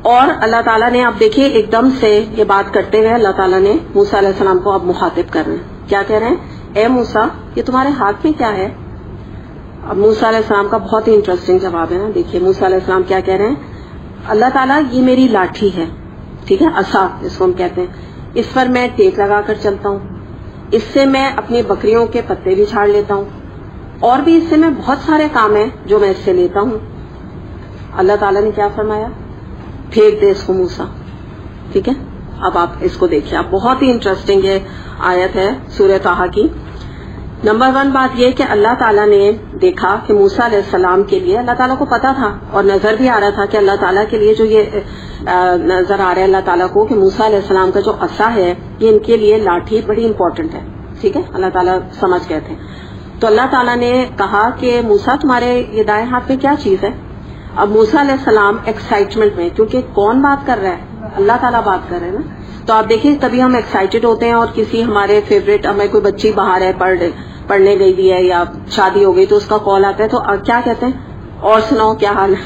اور اللہ تعالیٰ نے اب دیکھیے ایک دم سے یہ بات کرتے ہوئے اللہ تعالیٰ نے موسیٰ علیہ السلام کو اب مخاطب کر رہے ہیں. کیا کہہ رہے ہیں؟ اے موسیٰ یہ تمہارے ہاتھ میں کیا ہے؟ اب موسیٰ علیہ السلام کا بہت ہی انٹرسٹنگ جواب ہے نا. دیکھیے موسیٰ علیہ السلام کیا کہہ رہے ہیں. اللہ تعالیٰ یہ میری لاٹھی ہے, ٹھیک ہے, عصا اس کو ہم کہتے ہیں, اس پر میں ٹیک لگا کر چلتا ہوں, اس سے میں اپنی بکریوں کے پتے بھی چھاڑ لیتا ہوں, اور بھی اس سے میں بہت سارے کام ہیں جو میں اس سے لیتا ہوں. اللہ تعالیٰ نے کیا فرمایا؟ پھینک دے اس کو موسیٰ. ٹھیک ہے, اب آپ اس کو دیکھیے, اب بہت ہی انٹرسٹنگ یہ آیت ہے سورہ طٰہٰ کی. نمبر 1 بات یہ کہ اللہ تعالیٰ نے دیکھا کہ موسیٰ علیہ السلام کے لیے, اللہ تعالیٰ کو پتا تھا اور نظر بھی آ رہا تھا کہ اللہ تعالیٰ کے لیے جو یہ نظر آ رہا ہے اللہ تعالیٰ کو کہ موسیٰ علیہ السلام کا جو عصا ہے یہ ان کے لیے لاٹھی بڑی امپورٹنٹ ہے. ٹھیک ہے, اللہ تعالیٰ سمجھ گئے تھے. تو اللہ تعالیٰ نے کہا کہ موسیٰ تمہارے یہ دائیں ہاتھ میں کیا چیز ہے؟ اب موسیٰ علیہ السلام ایکسائٹمنٹ میں, کیونکہ کون بات کر رہا ہے؟ اللہ تعالیٰ بات کر رہے ہیں نا. تو آپ دیکھیں تبھی ہم ایکسائٹیڈ ہوتے ہیں, اور کسی ہمارے فیوریٹ, ہمیں کوئی بچی باہر ہے پڑھنے گئی بھی ہے یا شادی ہو گئی تو اس کا کال آتا ہے تو کیا کہتے ہیں؟ اور سناؤ کیا حال ہے.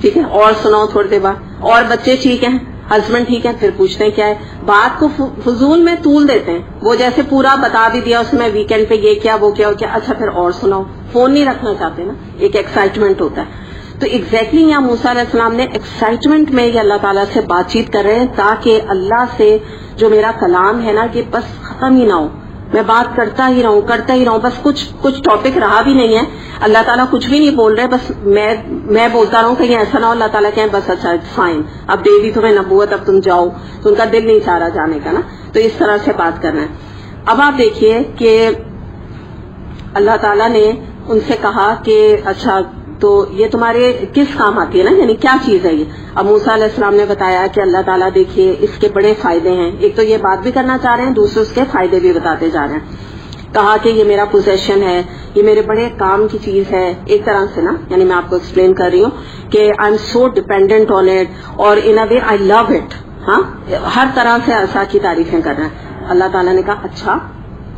ٹھیک ہے, اور سناؤ تھوڑی دیر بعد, اور بچے ٹھیک ہیں, ہسبینڈ ٹھیک ہے, پھر پوچھتے ہیں کیا ہے. بات کو فضول میں طول دیتے ہیں, وہ جیسے پورا بتا بھی دیا اس میں ویکینڈ پہ یہ کیا وہ کیا, اچھا پھر اور سناؤ. فون نہیں رکھنا چاہتے نا, ایک ایکسائٹمنٹ ہوتا ہے. تو ایگزیکٹلی یہاں موسیٰ علیہ السلام نے ایکسائٹمنٹ میں یہ اللہ تعالیٰ سے بات چیت کر رہے ہیں تاکہ اللہ سے جو میرا کلام ہے نا کہ بس ختم ہی نہ ہو, میں بات کرتا ہی رہوں, بس کچھ ٹاپک رہا بھی نہیں ہے, اللہ تعالیٰ کچھ بھی نہیں بول رہے, بس میں بولتا رہوں, کہیں ایسا نہ ہو اللہ تعالیٰ کہیں بس اچھا فائن اب دے دی تمہیں نبوت اب تم جاؤ, تو ان کا دل نہیں چاہ رہا جانے کا نا. تو اس طرح سے بات کرنا ہے. اب آپ دیکھیے کہ اللہ تعالیٰ نے ان سے کہا کہ اچھا تو یہ تمہارے کس کام آتی ہے نا, یعنی کیا چیز ہے یہ. اب موسیٰ علیہ السلام نے بتایا کہ اللہ تعالیٰ دیکھیے اس کے بڑے فائدے ہیں, ایک تو یہ بات بھی کرنا چاہ رہے ہیں, دوسرے اس کے فائدے بھی بتاتے جا رہے ہیں. کہا کہ یہ میرا پوزیشن ہے, یہ میرے بڑے کام کی چیز ہے ایک طرح سے نا, یعنی میں آپ کو ایکسپلین کر رہی ہوں کہ I am so dependent on it, اور ان اے وے آئی لو اٹ. ہاں, ہر طرح سے عصا کی تعریفیں کر رہے ہیں. اللہ تعالیٰ نے کہا اچھا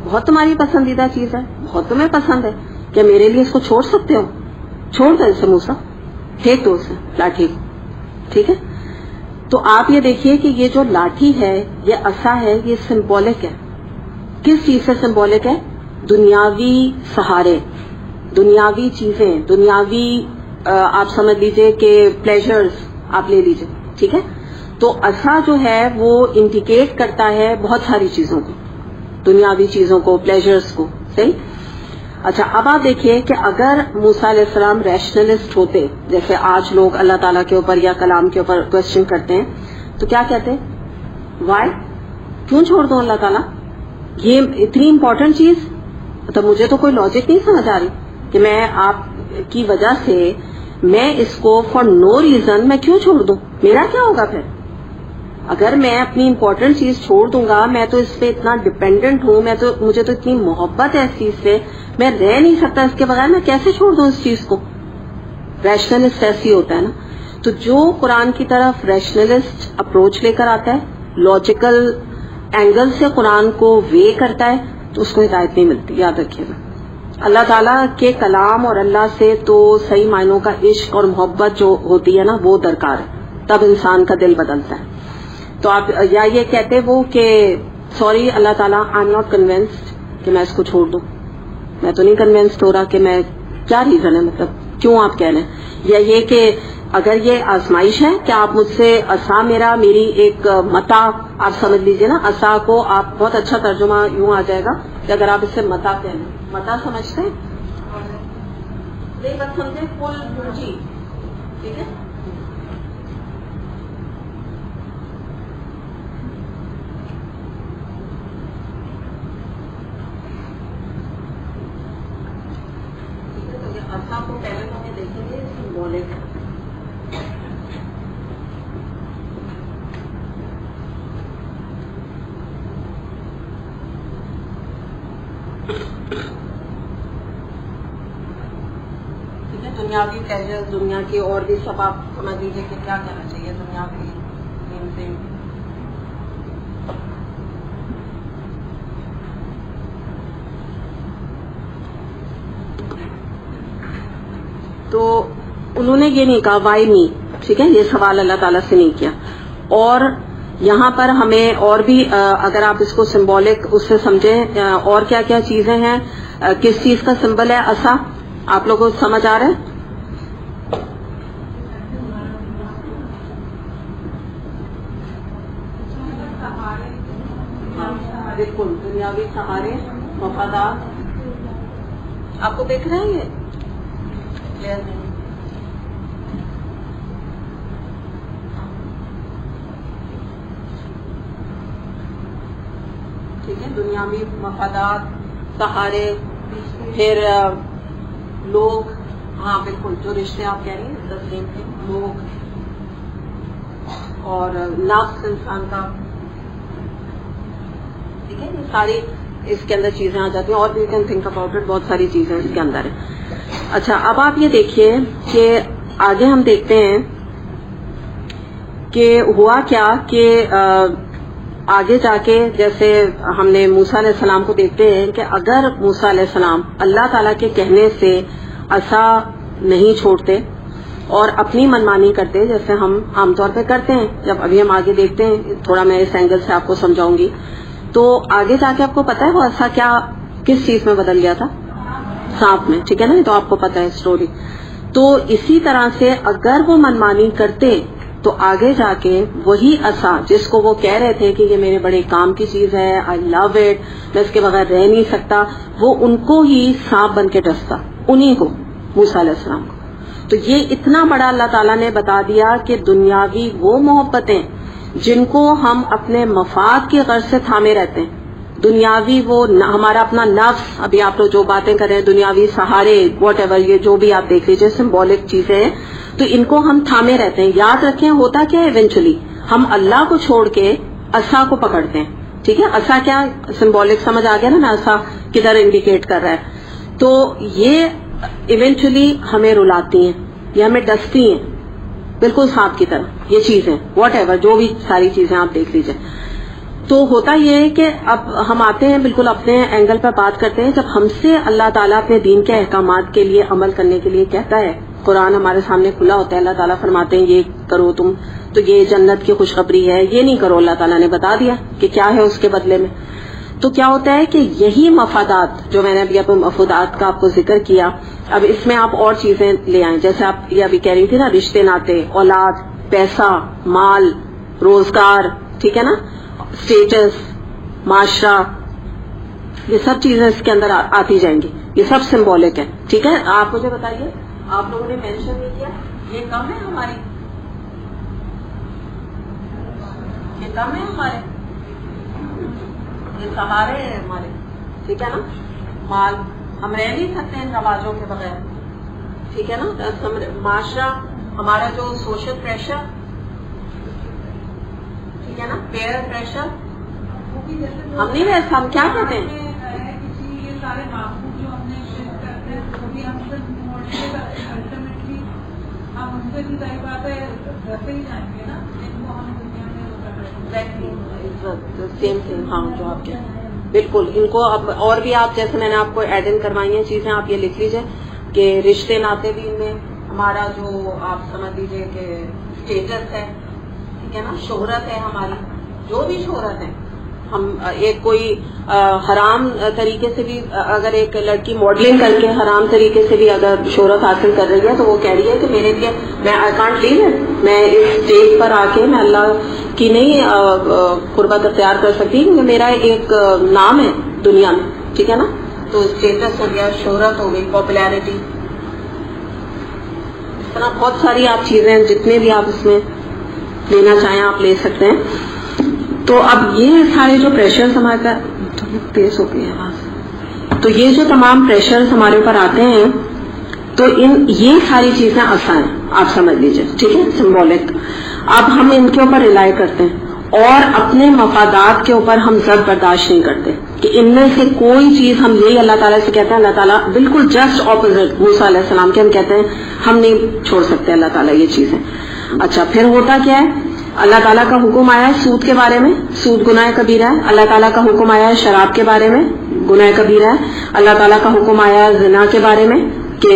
بہت تمہاری پسندیدہ چیز ہے, بہت تمہیں پسند ہے, کیا میرے لیے اس کو چھوڑ سکتے ہو؟ چھوڑ دو اسے موسیٰ, پھینک دو اسے لاٹھی کو. ٹھیک ہے, تو آپ یہ دیکھیے کہ یہ جو لاٹھی ہے, یہ عصا ہے, یہ سمبولک ہے. کس چیز سے سمبولک ہے؟ دنیاوی سہارے, دنیاوی چیزیں, دنیاوی آپ سمجھ لیجئے کہ پلیجرز آپ لے لیجئے. ٹھیک ہے, تو عصا جو ہے وہ انڈیکیٹ کرتا ہے بہت ساری چیزوں کو, دنیاوی چیزوں کو, پلیجرز کو. صحیح. اچھا اب آپ دیکھیے کہ اگر موسیٰ علیہ السلام ریشنلسٹ ہوتے, جیسے آج لوگ اللہ تعالیٰ کے اوپر یا کلام کے اوپر کوشچن کرتے ہیں, تو کیا کہتے؟ وائی, کیوں چھوڑ دو اللہ تعالیٰ, یہ اتنی امپورٹنٹ چیز. مطلب مجھے تو کوئی لاجک نہیں سمجھ آ رہی کہ میں آپ کی وجہ سے میں اس کو فار نو ریزن میں کیوں چھوڑ دوں, میرا کیا ہوگا پھر؟ اگر میں اپنی امپورٹنٹ چیز چھوڑ دوں گا, میں تو اس پہ اتنا ڈیپینڈنٹ ہوں, مجھے تو اتنی محبت ہے اس چیز سے, میں رہ نہیں سکتا اس کے بغیر, میں کیسے چھوڑ دوں اس چیز کو؟ ریشنلسٹ ایسی ہوتا ہے نا. تو جو قرآن کی طرف ریشنلسٹ اپروچ لے کر آتا ہے, لاجیکل اینگل سے قرآن کو وے کرتا ہے, تو اس کو ہدایت نہیں ملتی. یاد رکھیے گا, اللہ تعالیٰ کے کلام اور اللہ سے تو صحیح معنوں کا عشق اور محبت جو ہوتی ہے نا وہ درکار ہے, تب انسان کا دل بدلتا ہے. تو آپ یا یہ کہتے وہ کہ سوری اللہ تعالیٰ آئی ایم ناٹ کنوینسڈ کہ میں اس کو چھوڑ دوں, میں تو نہیں کنوینسڈ ہو رہا کہ میں, کیا ریزن ہے, مطلب کیوں آپ کہہ رہے ہیں. یا یہ کہ اگر یہ آزمائش ہے کہ آپ مجھ سے عصا میری ایک متا, آپ سمجھ لیجئے نا, عصا کو آپ بہت اچھا ترجمہ یوں آ جائے گا کہ اگر آپ اس سے متا کہہ لیں, متا سمجھتے ہیں, نہیں بس سمجھے فل پونجی. ٹھیک ہے, کو پہلے تو ہمیں دیکھیں گے سمبولک ہے. ٹھیک ہے, دنیاوی پلیجر, دنیا کی اور بھی سب آپ سمجھ لیجیے کہ کیا کہنا چاہیے دنیاوی قیمتیں. تو انہوں نے یہ نہیں کہا وائی می, ٹھیک ہے, یہ سوال اللہ تعالیٰ سے نہیں کیا. اور یہاں پر ہمیں اور بھی اگر آپ اس کو سمبولک اس سے سمجھیں اور کیا کیا چیزیں ہیں, کس چیز کا سمبل ہے عصا, آپ لوگوں کو سمجھ آ رہا ہے؟ بالکل, دنیاوی سہارے, مفادات. آپ کو دیکھ رہے ہیں یہ؟ ٹھیک ہے, دنیاوی مفادات, سہارے, پھر لوگ, ہاں بالکل جو رشتے آپ کہہ رہی ہیں تسلیم تھے, لوگ, اور نفس انسان کا. ٹھیک ہے, یہ ساری اس کے اندر چیزیں آ جاتی ہیں, اور بھی کین تھنک اباؤٹ اٹ, بہت ساری چیزیں اس کے اندر ہیں. اچھا, اب آپ یہ دیکھیے کہ آگے ہم دیکھتے ہیں کہ ہوا کیا کہ آگے جا کے جیسے ہم نے موسیٰ علیہ السلام کو دیکھتے ہیں کہ اگر موسیٰ علیہ السلام اللہ تعالیٰ کے کہنے سے عصا نہیں چھوڑتے اور اپنی منمانی کرتے جیسے ہم عام طور پہ کرتے ہیں, جب ابھی ہم آگے دیکھتے ہیں تھوڑا میں اس اینگل سے آپ کو سمجھاؤں گی, تو آگے جا کے آپ کو پتا ہے وہ عصا کیا کس چیز میں بدل گیا تھا؟ سانپ میں. ٹھیک ہے نا, تو آپ کو پتا ہے اسٹوری. تو اسی طرح سے اگر وہ منمانی کرتے تو آگے جا کے وہی عصا جس کو وہ کہہ رہے تھے کہ یہ میرے بڑے کام کی چیز ہے, آئی لو اٹ, میں اس کے بغیر رہ نہیں سکتا, وہ ان کو ہی سانپ بن کے ڈستا, انہی کو, موسیٰ علیہ السلام کو. تو یہ اتنا بڑا اللہ تعالیٰ نے بتا دیا کہ دنیاوی وہ محبتیں جن کو ہم اپنے مفاد کی غرض سے تھامے رہتے ہیں, دنیاوی وہ ہمارا اپنا نفس, ابھی آپ لوگ جو باتیں کر رہے ہیں دنیاوی سہارے واٹ ایور, یہ جو بھی آپ دیکھ لیجیے سمبولک چیزیں ہیں, تو ان کو ہم تھامے رہتے ہیں. یاد رکھیں ہوتا کیا ہے ایونچولی ہم اللہ کو چھوڑ کے عصا کو پکڑتے ہیں. ٹھیک ہے, عصا کیا سمبولک سمجھ آ گیا نا, عصا کدھر انڈیکیٹ کر رہا ہے, تو یہ ایونچولی ہمیں رلاتی ہیں, یہ ہمیں ڈستی ہیں بالکل سانپ کی طرح, یہ چیزیں واٹ ایور جو بھی ساری چیزیں آپ دیکھ لیجیے. تو ہوتا یہ ہے کہ اب ہم آتے ہیں بالکل اپنے اینگل پر بات کرتے ہیں, جب ہم سے اللہ تعالیٰ اپنے دین کے احکامات کے لیے عمل کرنے کے لیے کہتا ہے, قرآن ہمارے سامنے کھلا ہوتا ہے, اللہ تعالیٰ فرماتے ہیں یہ کرو تم, تو یہ جنت کی خوشخبری ہے, یہ نہیں کرو, اللہ تعالیٰ نے بتا دیا کہ کیا ہے اس کے بدلے میں. تو کیا ہوتا ہے کہ یہی مفادات جو میں نے ابھی اپنے مفادات کا آپ کو ذکر کیا, اب اس میں آپ اور چیزیں لے آئیں, جیسے آپ یہ ابھی کہہ رہی تھی نا, رشتے ناتے, اولاد, پیسہ, مال, روزگار, ٹھیک ہے نا, اسٹیٹس, معاشرہ, یہ سب چیزیں اس کے اندر آتی جائیں گی, یہ سب سمبولک ہے. ٹھیک ہے, آپ مجھے بتائیے, آپ لوگوں نے مینشن نہیں کیا, یہ کم ہے ہماری, یہ کم ہے ہمارے, یہ سہارے ہیں ہمارے. ٹھیک ہے نا, مال, ہم رہ نہیں سکتے ان رواجوں کے بغیر. ٹھیک ہے نا, معاشرہ, ہمارا جو سوشل پریشر, ٹھیک ہے نا, پیئر پریشر, ہم نہیں رہ, ہم کیا کہتے ہیں, سیم تھنگ, ہاں جو آپ کے بالکل, ان کو اب اور بھی آپ جیسے میں نے آپ کو ایڈ ان کروائی ہیں چیزیں, آپ یہ لکھ لیجیے کہ رشتے ناتے بھی ان میں, ہمارا جو آپ سمجھ لیجیے کہ اسٹیٹس ہے, ٹھیک ہے نا, شہرت ہے ہماری, جو بھی شہرت ہے, ہم ایک کوئی حرام طریقے سے بھی اگر ایک لڑکی ماڈلنگ کر کے حرام طریقے سے بھی اگر شہرت حاصل کر رہی ہے تو وہ کہہ رہی ہے کہ میرے لیے میں آئی کانٹ لیو اٹ, میں اس اسٹیج پر آ کے میں اللہ کی نہیں قربت اختیار کر سکتی, کیونکہ میرا ایک نام ہے دنیا میں. ٹھیک ہے نا, تو اسٹیٹس ہو گیا, شہرت ہو گئی, پاپولیرٹی, اس طرح بہت ساری آپ چیزیں جتنے بھی آپ اس میں لینا چاہیں آپ لے سکتے ہیں. تو اب یہ سارے جو پریشرز ہمارے تیز ہو گئے ہیں, تو یہ جو تمام پریشرز ہمارے اوپر آتے ہیں, تو یہ ساری چیزیں آسان ہیں, آپ سمجھ لیجئے. ٹھیک ہے, سمبولک. اب ہم ان کے اوپر ریلائی کرتے ہیں اور اپنے مفادات کے اوپر ہم زد برداشت نہیں کرتے کہ ان میں سے کوئی چیز, ہم یہی اللہ تعالیٰ سے کہتے ہیں, اللہ تعالیٰ بالکل جسٹ اپوزٹ موسیٰ علیہ السلام کے, ہم کہتے ہیں ہم نہیں چھوڑ سکتے اللہ تعالیٰ یہ چیزیں. اچھا, پھر ہوتا کیا ہے, اللہ تعالیٰ کا حکم آیا ہے سود کے بارے میں, سود گناہ کبیرہ ہے. اللہ تعالیٰ کا حکم آیا ہے شراب کے بارے میں, گناہ کبیرہ ہے. اللہ تعالیٰ کا حکم آیا ہے زنا کے بارے میں, کہ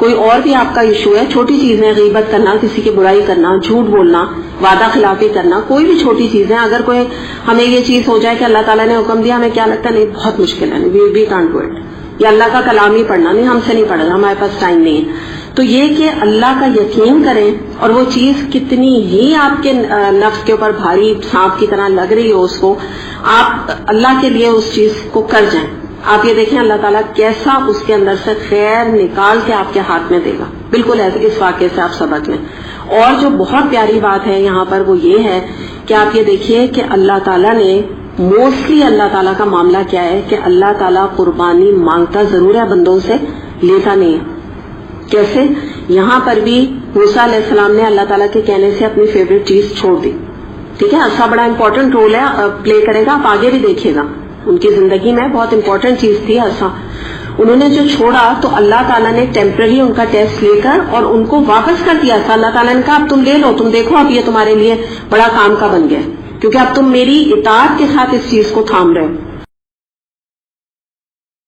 کوئی اور بھی آپ کا ایشو ہے، چھوٹی چیزیں، غیبت کرنا، کسی کی برائی کرنا، جھوٹ بولنا، وعدہ خلافی کرنا، کوئی بھی چھوٹی چیزیں، اگر کوئی ہمیں یہ چیز ہو جائے کہ اللہ تعالیٰ نے حکم دیا، ہمیں کیا لگتا ہے نہیں بہت مشکل ہے، وی کانٹ ڈو اٹ، یا اللہ کا کلام ہی پڑھنا، نہیں ہم سے نہیں پڑھا، ہمارے پاس ٹائم نہیں ہے. تو یہ کہ اللہ کا یقین کریں، اور وہ چیز کتنی ہی آپ کے نفس کے اوپر بھاری سانپ کی طرح لگ رہی ہو، اس کو آپ اللہ کے لیے اس چیز کو کر جائیں. آپ یہ دیکھیں اللہ تعالیٰ کیسا اس کے اندر سے خیر نکال کے آپ کے ہاتھ میں دے گا. بالکل ایسے اس واقعے سے آپ سبق لیں. اور جو بہت پیاری بات ہے یہاں پر وہ یہ ہے کہ آپ یہ دیکھیے کہ اللہ تعالیٰ نے موسٹلی اللہ تعالیٰ کا معاملہ کیا ہے کہ اللہ تعالیٰ قربانی مانگتا ضرور ہے بندوں سے، لیتا نہیں ہے. کیسے؟ یہاں پر بھی موسیٰ علیہ السلام نے اللہ تعالیٰ کے کہنے سے اپنی فیوریٹ چیز چھوڑ دی. ٹھیک ہے، عصا بڑا امپورٹنٹ رول ہے، پلے کرے گا، آپ آگے بھی دیکھیے گا، ان کی زندگی میں بہت امپورٹنٹ چیز تھی عصا. انہوں نے جو چھوڑا تو اللہ تعالیٰ نے ٹیمپرری ان کا ٹیسٹ لے کر اور ان کو واپس کر دیا تھا. اللہ تعالیٰ نے کہا اب تم لے لو، تم دیکھو اب یہ تمہارے لیے بڑا کام کا بن گیا، کیونکہ اب تم میری اطاعت کے ساتھ اس چیز کو تھام رہے ہو.